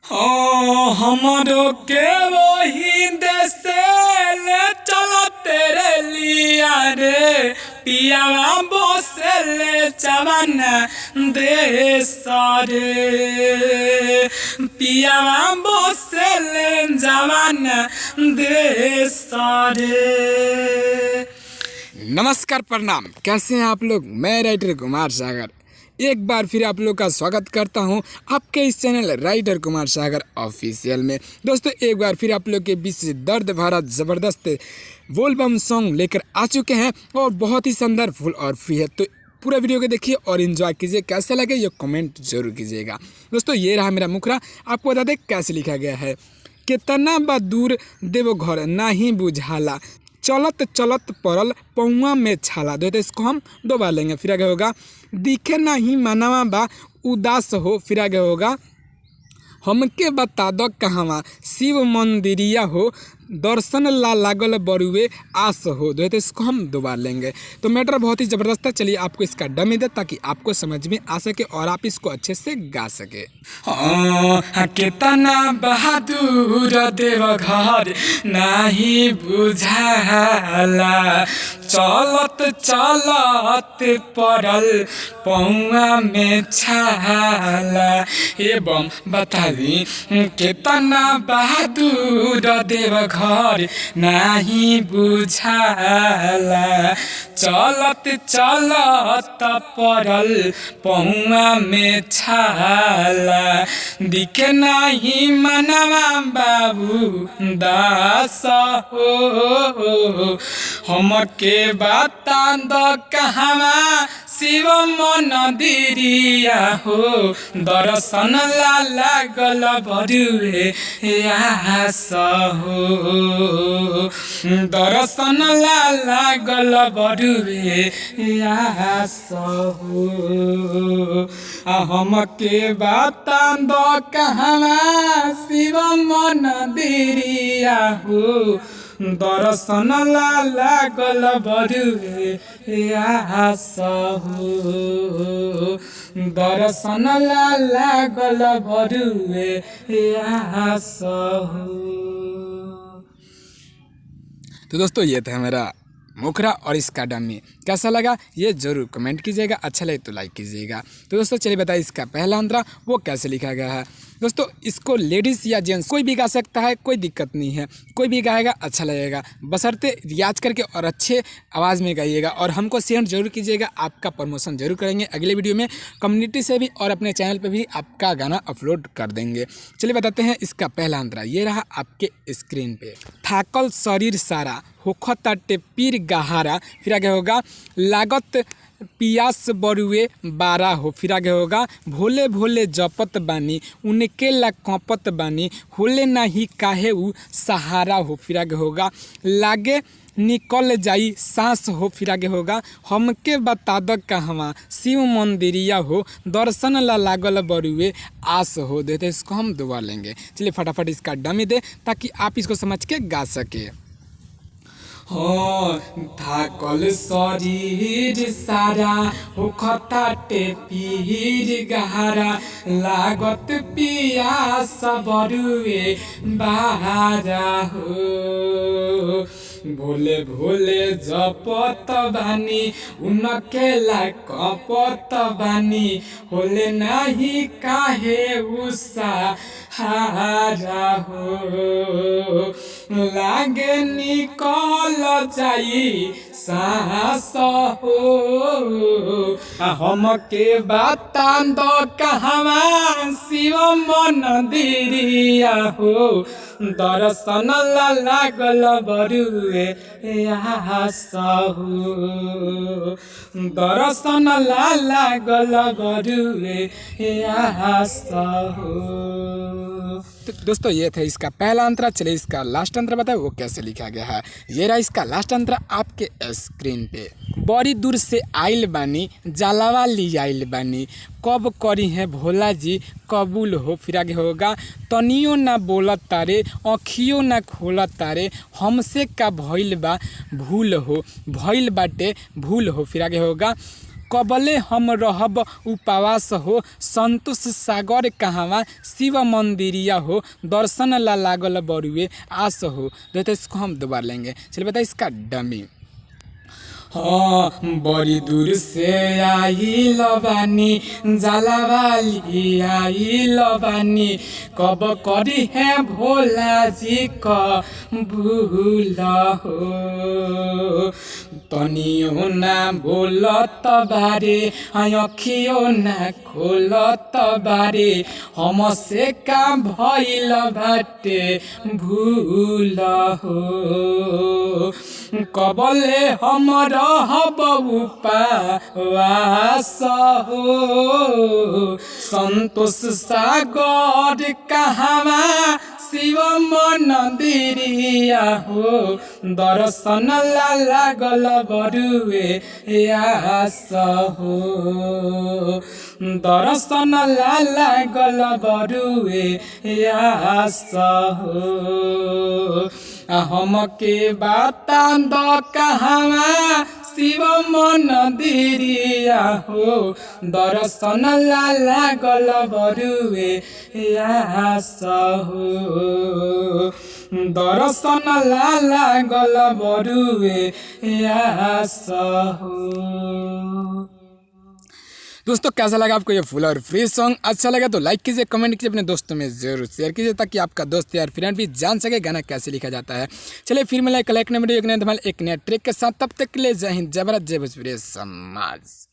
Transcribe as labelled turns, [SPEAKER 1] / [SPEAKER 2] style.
[SPEAKER 1] हमरो के वही देश ले चलो तेरे लिया रे पियावा बोसे ले जवाना देश रे पियावा बोसे ले जवाना देश रे।
[SPEAKER 2] नमस्कार, प्रणाम। कैसे हैं आप लोग? मैं राइटर कुमार सागर एक बार फिर आप लोग का स्वागत करता हूं आपके इस channel writer Kumar Sagar official में। दोस्तों, एक बार फिर आप लोग के बीच से दर्द भरा ज़बरदस्त वोल्बम सॉन्ग लेकर आ चुके हैं और बहुत ही शानदार फुल और फ्री है। तो पूरा वीडियो को देखिए और इन्जॉय कीजिए। कैसा लगे ये कमेंट जरूर कीजिएगा। दोस्तों, ये रहा मेरा मुखरा। आपको बता दें कैसे लिखा गया है। कितना बा दूर देवो घर नहीं बुझाला, चलत चलत पड़ल पौआ में छाला। तो इसको हम दो बार लेंगे। फिर आगे होगा दिखे नहीं मनवा बा उदास हो। फिर आगे होगा हमके बता दो कहवा शिव मंदिरिया हो, दर्शन ला लागल बरुए आस हो। तो इसको हम दो बार लेंगे। तो मैटर बहुत ही ज़बरदस्त है। चलिए आपको इसका डमी दे ताकि आपको समझ में आ सके और आप इसको अच्छे से गा सके।
[SPEAKER 1] कितना बहादुर देव घर नहीं बुझाला, चलत चलत पड़ल पौआ में छाला। एवं बता दी कितना बहादुर देव घर नहीं बुझाला, चलत चलत पड़ल पौआ में छाला। दिखे नहीं मनवा बाबू दास हो, हमके बता दो कहवा शिव मंदिरिया हो, दर्शन ला लागल बरुए आस हो, दर्शन ला लागल बरुए आस हो। हमके बता दो कहवा शिव मंदिरिया हो, दर्शन ला लागल बरुए आस हो, दर्शन ला लागल बरुए आस हो।
[SPEAKER 2] तो दोस्तों, ये था मेरा मुखरा और इसका डमी। कैसा लगा ये ज़रूर कमेंट कीजिएगा। अच्छा लगे तो लाइक कीजिएगा। तो दोस्तों, चलिए बताइए इसका पहला अंतरा वो कैसे लिखा गया है। दोस्तों, इसको लेडीज़ या जेंट्स कोई भी गा सकता है, कोई दिक्कत नहीं है। कोई भी गाएगा अच्छा लगेगा, बशर्ते रियाज करके और अच्छे आवाज़ में गाइएगा। और हमको शेयर जरूर कीजिएगा, आपका प्रमोशन जरूर करेंगे अगले वीडियो में। कम्युनिटी से भी और अपने चैनल पर भी आपका गाना अपलोड कर देंगे। चलिए बताते हैं इसका पहला अंतरा। ये रहा आपके स्क्रीन पे। थाकल शरीर सारा होखताटे पीर गहारा। फिर आगे होगा लागत पियास बरुए बारा हो। फिर आगे होगा भोले भोले जपत बानी उनके ला कपत बानी, होले नाही काहे उ सहारा हो। फिर आगे होगा लागे निकल जाई सांस हो। फिर आगे होगा हमके बता दो कहवा शिव मंदिरिया हो, दर्शन ला लागल बरुए आस हो। देते इसको हम दुआ लेंगे। चलिए फटाफट इसका डमी दे ताकि आप इसको समझ के गा सके।
[SPEAKER 1] थाकल शरीर सारा होखताटे पीर गहारा, लागत पियास बरुए बारा हो, भोले भोले जपत बानी उनके ला कपत बानी, होले नाही काहे उसा हारा हो, लागे निकल जाई सांस हो। हमके बता दो कहवा शिव मंदिरिया हो, दर्शन ला लागल बरुए आस हो, दर्शन ला लागल बरुए आस हो।
[SPEAKER 2] तो दोस्तों, ये था इसका पहला अंतरा। चलिए इसका लास्ट अंतरा बताए वो कैसे लिखा गया है। ये रहा इसका लास्ट अंतरा आपके स्क्रीन पे। बड़ी दूर से आइल बानी जलावा ली आइल बानी, कब करी है भोला जी कबूल हो। फिर आगे होगा तनियो ना बोलत तारे अखियो ना खोलत तारे, हमसे का भइल बा भूल हो, भइल बाटे भूल हो। फिर आगे होगा
[SPEAKER 1] कबले हम रहब उपवास हो, संतोष सागर कहवा शिव मंदिरिया हो, दर्शन ला लागल बरुए आस हो। तो इसको हम दोबारा लेंगे। चलिए बताइए इसका डमी। हाँ, बड़ी दूर से आई लबानी, जलावाली आई लबानी, कब करी है भोला जी का भूल हो। तनियो ना बोलत बारे, अखियो ना खोलत बारे, हमसे का भइल बाटे भूल हो। कबले हम रहब उपवास हो, संतोष सागर कहवा शिव मंदिरिया हो, दर्शन ला लागल बरुए आस हो, दर्शन ला लागल बरुए आस हो। हमके बाता द कहवा शिव मंदिरिया हो, दर्शन ला लागल बरुए आस हो, दर्शन ला लागल बरुए आस हो। दोस्तों कैसा लगा आपको ये फुल और फ्री सॉन्ग? अच्छा लगा तो लाइक कीजिए, कमेंट कीजिए, अपने दोस्तों में जरूर शेयर कीजिए ताकि आपका दोस्त यार फ्रेंड भी जान सके गाना कैसे लिखा जाता है। चलिए फिर मिला एक नए वीडियो एक नए ट्रैक के साथ, तब तक के लिए जय हिंद, जय भारत, जय भोजपुरी समाज।